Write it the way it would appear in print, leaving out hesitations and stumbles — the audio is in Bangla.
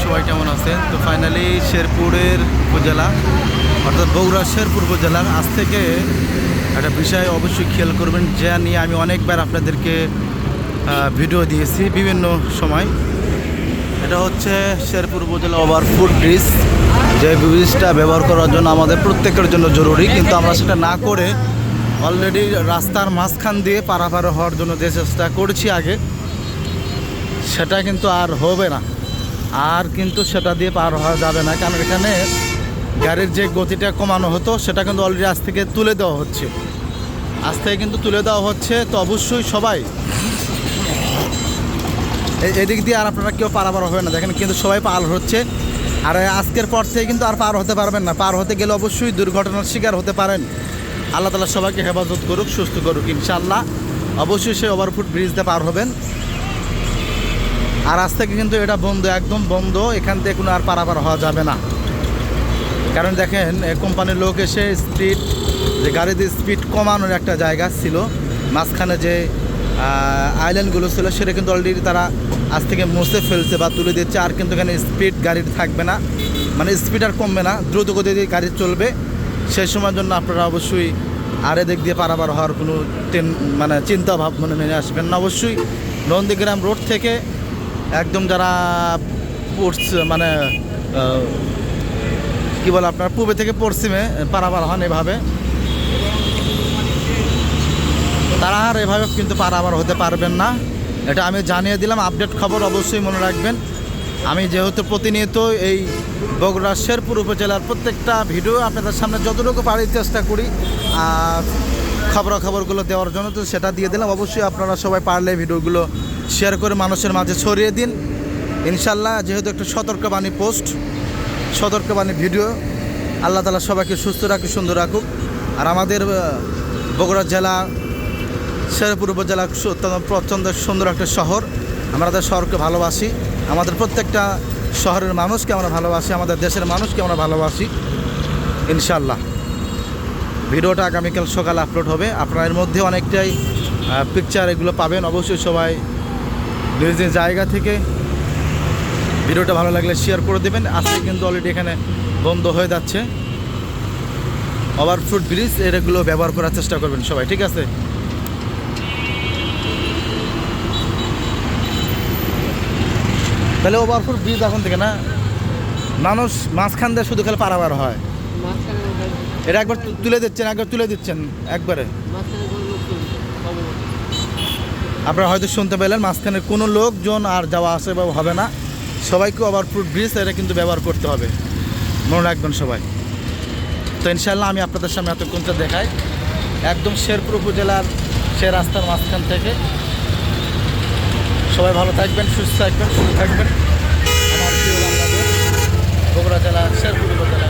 সবাই কেমন আছেন? তো ফাইনালি শেরপুরের উপজেলা অর্থাৎ বগুড়া শেরপুর উপজেলার আজ থেকে একটা বিষয় অবশ্যই খেয়াল করবেন, যা নিয়ে আমি অনেকবার আপনাদেরকে ভিডিও দিয়েছি বিভিন্ন সময়। এটা হচ্ছে শেরপুর উপজেলা ওভারফুট ব্রিজ। যে ব্রিজটা ব্যবহার করার জন্য আমাদের প্রত্যেকের জন্য জরুরি, কিন্তু আমরা সেটা না করে অলরেডি রাস্তার মাঝখান দিয়ে পারাপার হওয়ার জন্য যে চেষ্টা করেছি আগে, সেটা কিন্তু আর হবে না। আর কিন্তু সেটা দিয়ে পার হওয়া যাবে না, কারণ এখানে গাড়ির যে গতিটা কমানো হতো সেটা কিন্তু অলরেডি আজ থেকে তুলে দেওয়া হচ্ছে। আজ থেকে কিন্তু তুলে দেওয়া হচ্ছে। তো অবশ্যই সবাই এদিক দিয়ে আর আপনারা কেউ পারাপার হবে না, দেখেন কিন্তু সবাই পার হচ্ছে। আর আজকের পর থেকে কিন্তু আর পার হতে পারবেন না। পার হতে গেলে অবশ্যই দুর্ঘটনার শিকার হতে পারেন। আল্লাহ তাআলা সবাইকে হেফাজত করুক, সুস্থ করুক ইনশাআল্লাহ। অবশ্যই সেই ওভারফুট ব্রিজ দিয়ে পার হবেন। আর আজ থেকে কিন্তু এটা বন্ধ, একদম বন্ধ। এখান থেকে কোনো আর পারাপার হওয়া যাবে না। কারণ দেখেন কোম্পানির লোক এসে স্পিড, যে গাড়িতে স্পিড কমানোর একটা জায়গা ছিল, মাঝখানে যে আইল্যান্ডগুলো ছিল সেটা কিন্তু অলরেডি তারা আজ থেকে মুছে ফেলছে বা তুলে দিচ্ছে। আর কিন্তু এখানে স্পিড গাড়ির থাকবে না, মানে স্পিড আর কমবে না, দ্রুত গতিতে গাড়ি চলবে। সেই সময়ের জন্য আপনারা অবশ্যই আর এদিক দিয়ে পারাপার হওয়ার কোনো চিন্তা ভাবনা মেনে আসবেন না। অবশ্যই নন্দীগ্রাম রোড থেকে একদম যারা কি বলে আপনার পূর্বে থেকে পশ্চিমে পারাপার হন, এভাবে তারা আর এভাবে কিন্তু পারাপার হতে পারবেন না। এটা আমি জানিয়ে দিলাম, আপডেট খবর অবশ্যই মনে রাখবেন। আমি যেহেতু প্রতিনিয়ত এই বগুড়া শেরপুর উপজেলার প্রত্যেকটা ভিডিও আপনাদের সামনে যতটুকু পারি চেষ্টা করি আর খবরগুলো দেওয়ার জন্য, তো সেটা দিয়ে দিলাম। অবশ্যই আপনারা সবাই পারলে ভিডিওগুলো শেয়ার করে মানুষের মাঝে ছড়িয়ে দিন ইনশাল্লাহ। যেহেতু একটা সতর্কবাণী পোস্ট, সতর্কবাণী ভিডিও। আল্লাহ তাআলা সবাইকে সুস্থ রাখুক, সুন্দর রাখুক। আর আমাদের বগুড়া জেলা শেরপুর উপজেলা প্রচণ্ড সুন্দর একটা শহর। আমাদের শহরকে ভালোবাসি, আমাদের প্রত্যেকটা শহরের মানুষকে আমরা ভালোবাসি, আমাদের দেশের মানুষকে আমরা ভালোবাসি ইনশাল্লাহ। ভিডিওটা আগামীকাল সকালে আপলোড হবে। আপনারা এর মধ্যে অনেকটাই পিকচার এগুলো পাবেন। অবশ্যই সবাই নিজ জায়গা থেকে ভিডিওটা ভালো লাগলে শেয়ার করে দেবেন। আজকে কিন্তু অলরেডি এখানে বন্ধ হয়ে যাচ্ছে ওভারফুট ব্রিজ, এগুলো ব্যবহার করার চেষ্টা করবেন সবাই, ঠিক আছে? তাহলে ওভারফুট ব্রিজ এখন থেকে না, মানুষ মাঝখান দিয়ে শুধু খেলে পারাপার হয়। এটা একবার তুলে দিচ্ছেন একবারে। আপনারা হয়তো শুনতে পেলেন, মাঝখানে কোনো লোকজন আর যাওয়া আসা হবে না। সবাইকে ওভারফুট ব্রিজ এটা কিন্তু ব্যবহার করতে হবে, মনে রাখবেন সবাই। তো ইনশাল্লাহ আমি আপনাদের সামনে এতক্ষণটা দেখাই একদম শেরপুর উপজেলার সে রাস্তার মাঝখান থেকে। সবাই ভালো থাকবেন, সুস্থ থাকবেন, সুস্থ থাকবেন। আমার প্রিয় বাংলাদেশ, বগুড়া জেলা শেরপুর উপজেলা।